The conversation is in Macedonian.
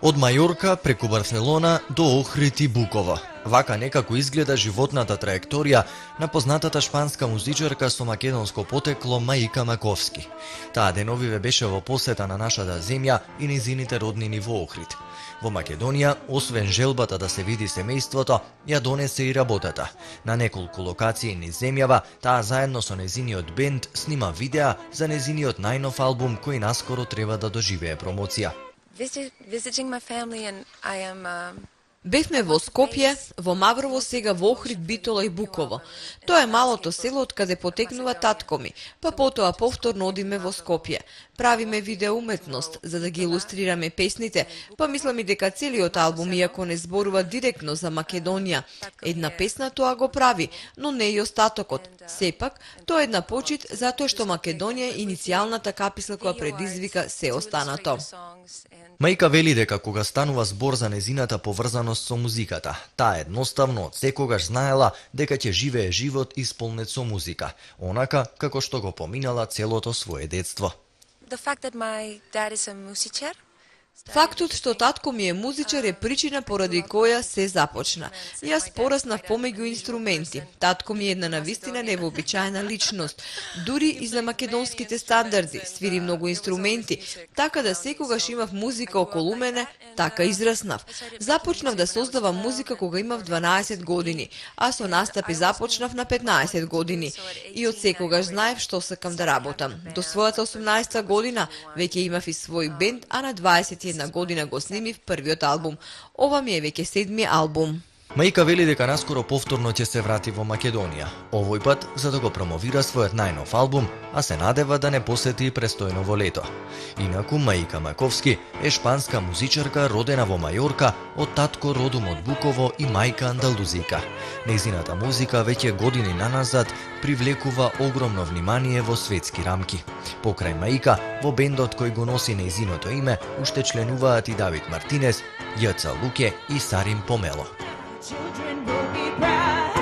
Од Мајорка преку Барселона до Охрид и Буково. Вака некако изгледа животната траекторија на познатата шпанска музичарка со македонско потекло Маика Маковски. Таа деновиве беше во посета на нашата земја и незините роднини во Охрид. Во Македонија, освен желбата да се види семејството, ја донесе и работата. На неколку локации низ земјава, таа заедно со незиниот бенд снима видеа за незиниот најнов албум кој наскоро треба да доживее промоција. Visiting my family and I am Бевме во Скопје, во Маврово, сега во Охрид, Битола и Буково. Тоа е малото село од каде потекнува татко ми, па потоа повторно одиме во Скопје. Правиме видеоуметност за да ги илустрираме песните, па мислам и дека целиот албум, иако не зборува директно за Македонија, една песна тоа го прави, но не и остатокот. Сепак, тоа е една почит затоа што Македонија е иницијалната каписла која предизвика се останато. Маика вели дека кога станува збор за незината поврзаност со музиката, таа едноставно од секогаш знаела дека ќе живее живот исполнет со музика, онака како што го поминала целото свое детство. the fact that my dad is a musician. Фактот што татко ми е музичар е причина поради која се започна. Јас пораснав помеѓу инструменти. Татко ми е една навистина невообичаена личност. Дури и за македонските стандарди свири многу инструменти, така да секогаш имав музика околу мене, така израснав. Започнав да создавам музика кога имав 12 години, а со настапи започнав на 15 години. И од секогаш знаев што сакам да работам. До својата 18 година веќе имав и свој бенд, а на 21 година го снимив првиот албум. Ова ми е веќе 7ми албум. Маика вели дека наскоро повторно ќе се врати во Македонија, овој пат за да го промовира својот најнов албум, а се надева да не посети престојно во лето. Инаку Маика Маковски е шпанска музичарка родена во Мајорка, од татко родом од Буково и мајка андалузика. Незината музика веќе години наназад привлекува огромно внимание во светски рамки. Покрај Маика, во бендот кој го носи незиното име, уште членуваат и Давид Мартинес, Јаца Луке и Сарим Помело. Children will be proud.